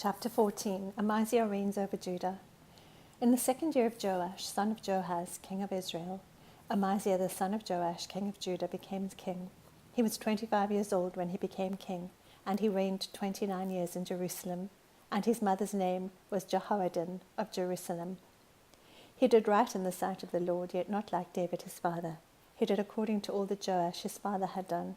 Chapter 14. Amaziah reigns over Judah. In the second year of Joash, son of Ahaz, king of Israel, Amaziah the son of Joash, king of Judah, became king. He was 25 years old when he became king, and he reigned 29 years in Jerusalem, and his mother's name was Jehoaddan of Jerusalem. He did right in the sight of the Lord, yet not like David his father. He did according to all that Joash his father had done.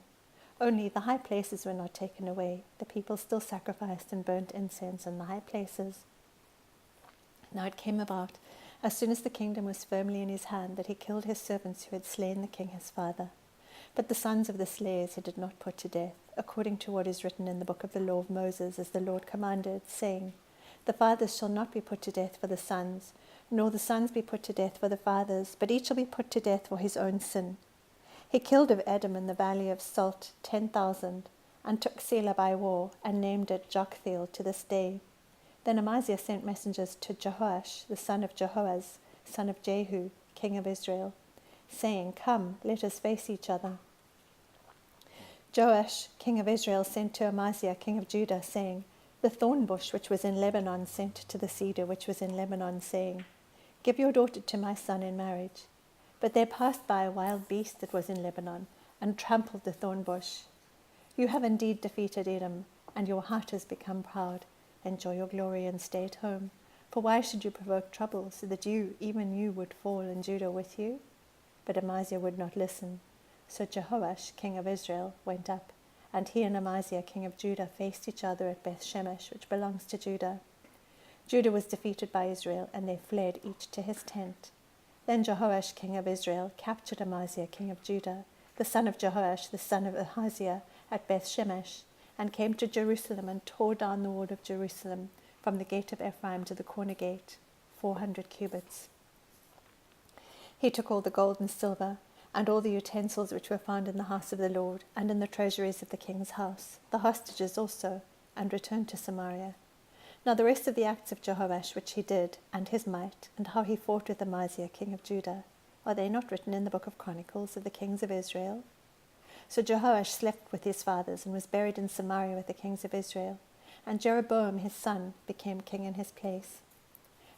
Only the high places were not taken away. The people still sacrificed and burnt incense in the high places. Now it came about, as soon as the kingdom was firmly in his hand, that he killed his servants who had slain the king his father. But the sons of the slayers he did not put to death, according to what is written in the book of the law of Moses, as the Lord commanded, saying, The fathers shall not be put to death for the sons, nor the sons be put to death for the fathers, but each shall be put to death for his own sin. He killed of Edom in the valley of Salt 10,000, and took Selah by war, and named it Joktheel to this day. Then Amaziah sent messengers to Jehoash, the son of Jehoaz, son of Jehu, king of Israel, saying, Come, let us face each other. Joash, king of Israel, sent to Amaziah, king of Judah, saying, The thorn bush which was in Lebanon sent to the cedar which was in Lebanon, saying, Give your daughter to my son in marriage. But there passed by a wild beast that was in Lebanon, and trampled the thorn bush. You have indeed defeated Edom, and your heart has become proud. Enjoy your glory and stay at home. For why should you provoke trouble, so that you, even you, would fall and Judah with you? But Amaziah would not listen. So Jehoash, king of Israel, went up, and he and Amaziah, king of Judah, faced each other at Beth-shemesh, which belongs to Judah. Judah was defeated by Israel, and they fled each to his tent. Then Jehoash, king of Israel, captured Amaziah, king of Judah, the son of Jehoash, the son of Ahaziah, at Beth-shemesh, and came to Jerusalem and tore down the wall of Jerusalem from the gate of Ephraim to the corner gate, 400 cubits. He took all the gold and silver, and all the utensils which were found in the house of the Lord, and in the treasuries of the king's house, the hostages also, and returned to Samaria. Now the rest of the acts of Jehoash which he did, and his might, and how he fought with Amaziah king of Judah, are they not written in the book of Chronicles of the kings of Israel? So Jehoash slept with his fathers, and was buried in Samaria with the kings of Israel, and Jeroboam his son became king in his place.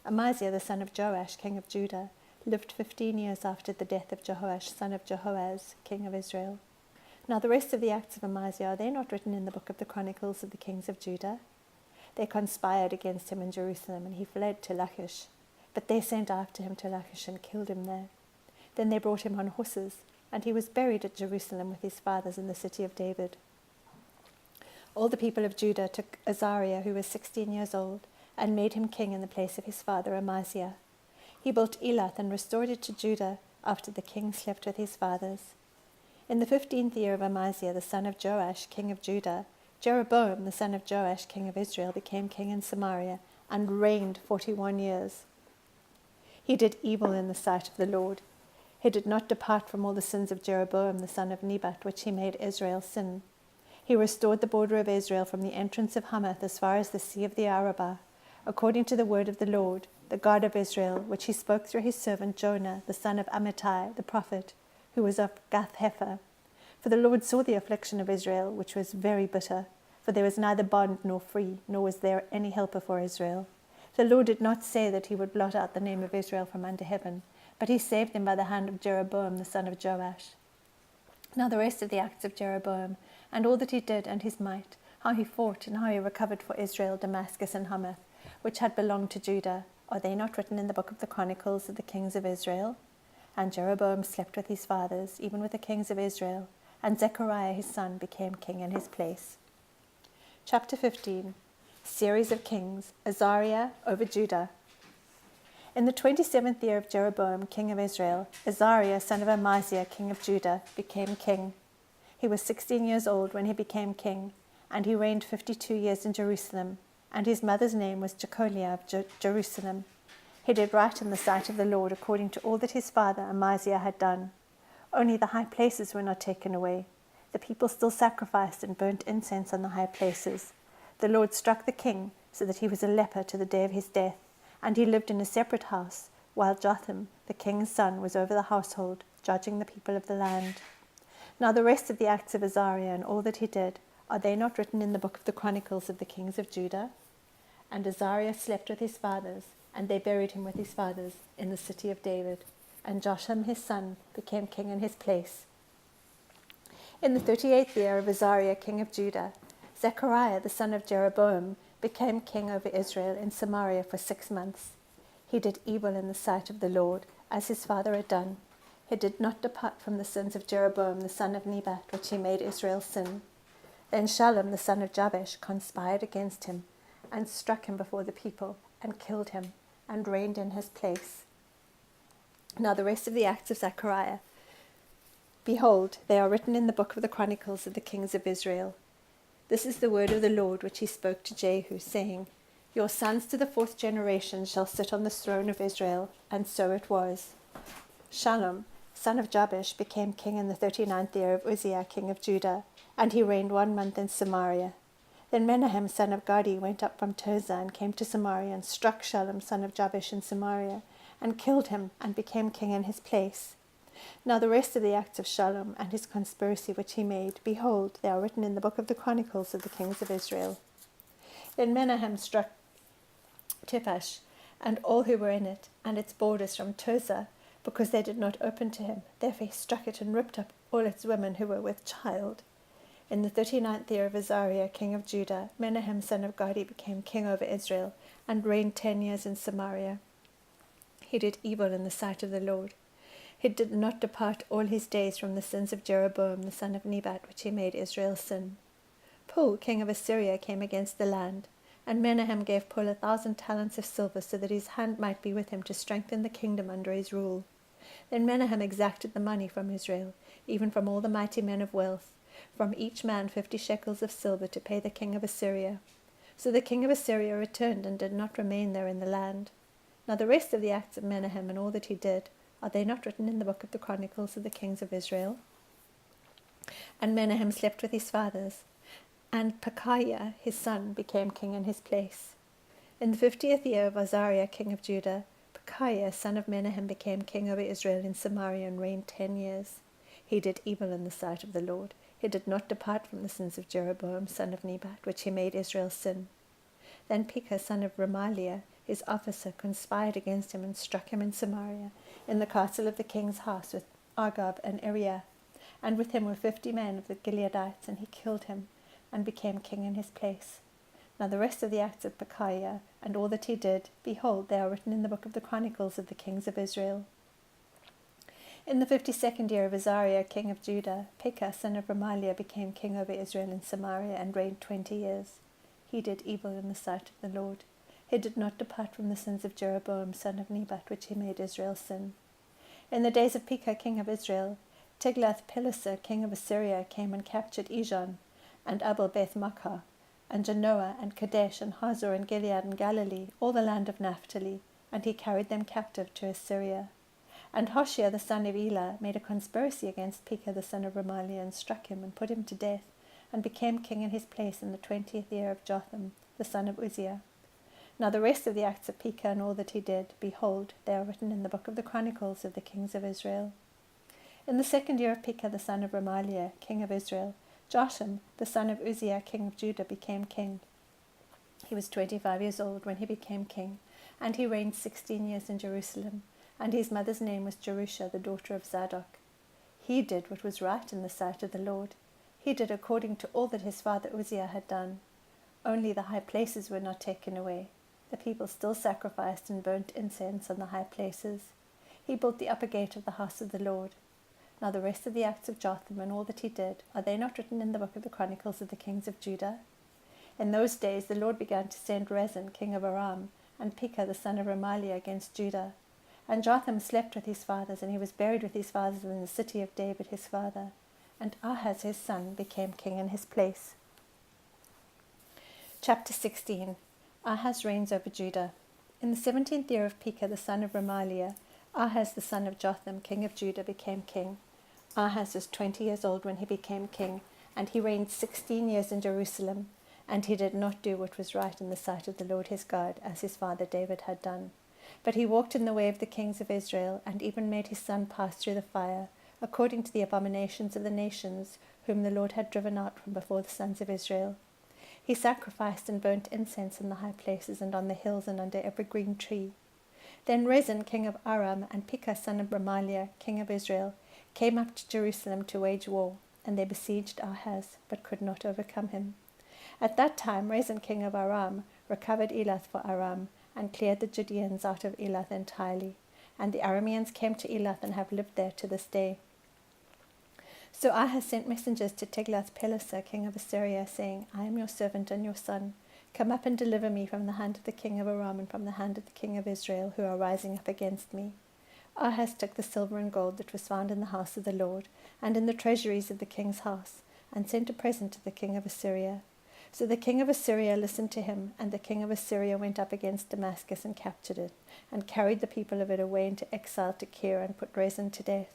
Amaziah the son of Joash king of Judah lived 15 years after the death of Jehoash son of Jehoaz king of Israel. Now the rest of the acts of Amaziah, are they not written in the book of the Chronicles of the kings of Judah? They conspired against him in Jerusalem, and he fled to Lachish. But they sent after him to Lachish and killed him there. Then they brought him on horses, and he was buried at Jerusalem with his fathers in the city of David. All the people of Judah took Azariah, who was 16 years old, and made him king in the place of his father Amaziah. He built Elath and restored it to Judah after the king slept with his fathers. In the 15th year of Amaziah, the son of Joash, king of Judah, Jeroboam, the son of Joash, king of Israel, became king in Samaria, and reigned 41 years. He did evil in the sight of the Lord. He did not depart from all the sins of Jeroboam, the son of Nebat, which he made Israel sin. He restored the border of Israel from the entrance of Hamath as far as the sea of the Arabah, according to the word of the Lord, the God of Israel, which he spoke through his servant Jonah, the son of Amittai, the prophet, who was of Gath-hepher. For the Lord saw the affliction of Israel, which was very bitter, for there was neither bond nor free, nor was there any helper for Israel. The Lord did not say that he would blot out the name of Israel from under heaven, but he saved them by the hand of Jeroboam the son of Joash. Now the rest of the acts of Jeroboam, and all that he did, and his might, how he fought, and how he recovered for Israel Damascus and Hamath, which had belonged to Judah, are they not written in the book of the Chronicles of the kings of Israel? And Jeroboam slept with his fathers, even with the kings of Israel, and Zechariah his son became king in his place. Chapter 15. Series of Kings. Azariah over Judah. In the 27th year of Jeroboam king of Israel, Azariah son of Amaziah king of Judah became king. He was 16 years old when he became king, and he reigned 52 years in Jerusalem, and his mother's name was Jecoliah of Jerusalem. He did right in the sight of the Lord, according to all that his father Amaziah had done. Only the high places were not taken away. The people still sacrificed and burnt incense on the high places. The Lord struck the king, so that he was a leper to the day of his death, and he lived in a separate house, while Jotham, the king's son, was over the household, judging the people of the land. Now the rest of the acts of Azariah and all that he did, are they not written in the book of the Chronicles of the kings of Judah? And Azariah slept with his fathers, and they buried him with his fathers in the city of David. And Josham his son became king in his place. In the 38th year of Azariah king of Judah, Zechariah the son of Jeroboam became king over Israel in Samaria for 6 months. He did evil in the sight of the Lord, as his father had done. He did not depart from the sins of Jeroboam the son of Nebat, which he made Israel sin. Then Shallum the son of Jabesh conspired against him, and struck him before the people, and killed him, and reigned in his place. Now the rest of the acts of Zechariah, behold, they are written in the book of the Chronicles of the kings of Israel. This is the word of the Lord which he spoke to Jehu, saying, Your sons to the 4th generation shall sit on the throne of Israel. And so it was. Shallum, son of Jabesh, became king in the 39th year of Uzziah, king of Judah, and he reigned 1 month in Samaria. Then Menahem, son of Gadi, went up from Tirzah and came to Samaria, and struck Shallum, son of Jabesh, in Samaria, and killed him, and became king in his place. Now the rest of the acts of Shallum and his conspiracy which he made, behold, they are written in the book of the Chronicles of the kings of Israel. Then Menahem struck Tiphash, and all who were in it, and its borders from Tirzah, because they did not open to him. Therefore he struck it and ripped up all its women who were with child. In the 39th year of Azariah, king of Judah, Menahem son of Gadi became king over Israel, and reigned 10 years in Samaria. He did evil in the sight of the Lord. He did not depart all his days from the sins of Jeroboam the son of Nebat, which he made Israel sin. Pul, king of Assyria, came against the land, and Menahem gave Pul 1,000 talents of silver, so that his hand might be with him to strengthen the kingdom under his rule. Then Menahem exacted the money from Israel, even from all the mighty men of wealth, from each man 50 shekels of silver, to pay the king of Assyria. So the king of Assyria returned and did not remain there in the land. Now the rest of the acts of Menahem and all that he did, are they not written in the book of the Chronicles of the kings of Israel? And Menahem slept with his fathers, and Pekahiah his son became king in his place. In the 50th year of Azariah king of Judah, Pekahiah son of Menahem became king over Israel in Samaria, and reigned 10 years. He did evil in the sight of the Lord. He did not depart from the sins of Jeroboam son of Nebat, which he made Israel sin. Then Pekah son of Remaliah, his officer, conspired against him, and struck him in Samaria, in the castle of the king's house, with Argob and Uriah. And with him were 50 men of the Gileadites, and he killed him, and became king in his place. Now the rest of the acts of Pekahiah, and all that he did, behold, they are written in the book of the Chronicles of the kings of Israel. In the 52nd year of Azariah king of Judah, Pekah son of Remaliah became king over Israel in Samaria, and reigned 20 years. He did evil in the sight of the Lord. He did not depart from the sins of Jeroboam son of Nebat, which he made Israel sin. In the days of Pekah king of Israel, Tiglath-Pileser king of Assyria came and captured Ijon, and Abel-Beth-Maachah, and Janoah, and Kadesh, and Hazor, and Gilead, and Galilee, all the land of Naphtali, and he carried them captive to Assyria. And Hoshea the son of Elah made a conspiracy against Pekah the son of Remaliah, and struck him, and put him to death, and became king in his place in the 20th year of Jotham the son of Uzziah. Now the rest of the acts of Pekah and all that he did, behold, they are written in the book of the Chronicles of the kings of Israel. In the 2nd year of Pekah the son of Remaliah, king of Israel, Josham the son of Uzziah, king of Judah, became king. He was 25 years old when he became king, and he reigned 16 years in Jerusalem, and his mother's name was Jerusha, the daughter of Zadok. He did what was right in the sight of the Lord. He did according to all that his father Uzziah had done. Only the high places were not taken away. The people still sacrificed and burnt incense on the high places. He built the upper gate of the house of the Lord. Now the rest of the acts of Jotham and all that he did, are they not written in the book of the Chronicles of the kings of Judah? In those days the Lord began to send Rezin, king of Aram, and Pekah the son of Remaliah against Judah. And Jotham slept with his fathers, and he was buried with his fathers in the city of David his father. And Ahaz his son became king in his place. Chapter 16. Ahaz reigns over Judah. In the 17th year of Pekah the son of Remaliah, Ahaz the son of Jotham, king of Judah, became king. Ahaz was 20 years old when he became king, and he reigned 16 years in Jerusalem, and he did not do what was right in the sight of the Lord his God, as his father David had done. But he walked in the way of the kings of Israel, and even made his son pass through the fire, according to the abominations of the nations, whom the Lord had driven out from before the sons of Israel. He sacrificed and burnt incense in the high places and on the hills and under every green tree. Then Rezin, king of Aram, and Pekah, son of Remaliah, king of Israel, came up to Jerusalem to wage war, and they besieged Ahaz, but could not overcome him. At that time Rezin, king of Aram, recovered Elath for Aram, and cleared the Judeans out of Elath entirely. And the Arameans came to Elath and have lived there to this day. So Ahaz sent messengers to Tiglath-Pileser, king of Assyria, saying, I am your servant and your son. Come up and deliver me from the hand of the king of Aram and from the hand of the king of Israel, who are rising up against me. Ahaz took the silver and gold that was found in the house of the Lord, and in the treasuries of the king's house, and sent a present to the king of Assyria. So the king of Assyria listened to him, and the king of Assyria went up against Damascus and captured it, and carried the people of it away into exile to Kir, and put Rezin to death.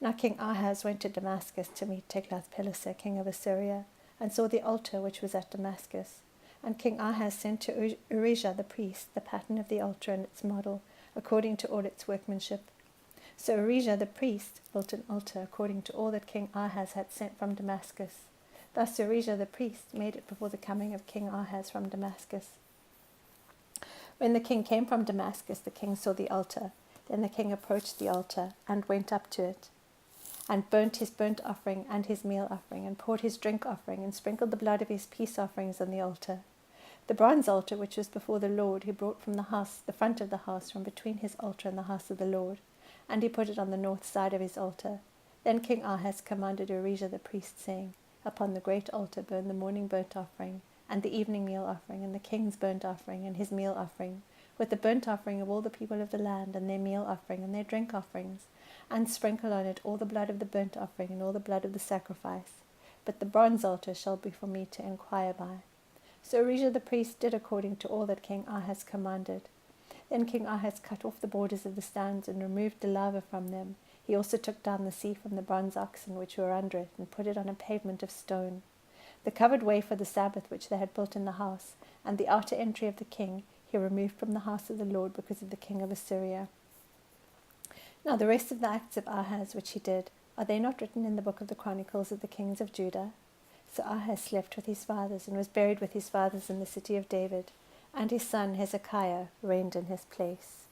Now King Ahaz went to Damascus to meet Tiglath-Pileser, king of Assyria, and saw the altar which was at Damascus. And King Ahaz sent to Urijah the priest the pattern of the altar and its model, according to all its workmanship. So Urijah the priest built an altar according to all that King Ahaz had sent from Damascus. Thus Urijah the priest made it before the coming of King Ahaz from Damascus. When the king came from Damascus, the king saw the altar. Then the king approached the altar and went up to it, and burnt his burnt offering and his meal offering, and poured his drink offering, and sprinkled the blood of his peace offerings on the altar. The bronze altar which was before the Lord he brought from the front of the house, from between his altar and the house of the Lord, and he put it on the north side of his altar. Then King Ahaz commanded Urijah the priest, saying, Upon the great altar burn the morning burnt offering, and the evening meal offering, and the king's burnt offering, and his meal offering, with the burnt offering of all the people of the land, and their meal offering, and their drink offerings, and sprinkle on it all the blood of the burnt offering, and all the blood of the sacrifice. But the bronze altar shall be for me to inquire by. So Urijah the priest did according to all that King Ahaz commanded. Then King Ahaz cut off the borders of the stands, and removed the lava from them. He also took down the sea from the bronze oxen which were under it, and put it on a pavement of stone. The covered way for the Sabbath which they had built in the house, and the outer entry of the king, he removed from the house of the Lord because of the king of Assyria. Now the rest of the acts of Ahaz which he did, are they not written in the book of the Chronicles of the kings of Judah? So Ahaz slept with his fathers, and was buried with his fathers in the city of David, and his son Hezekiah reigned in his place.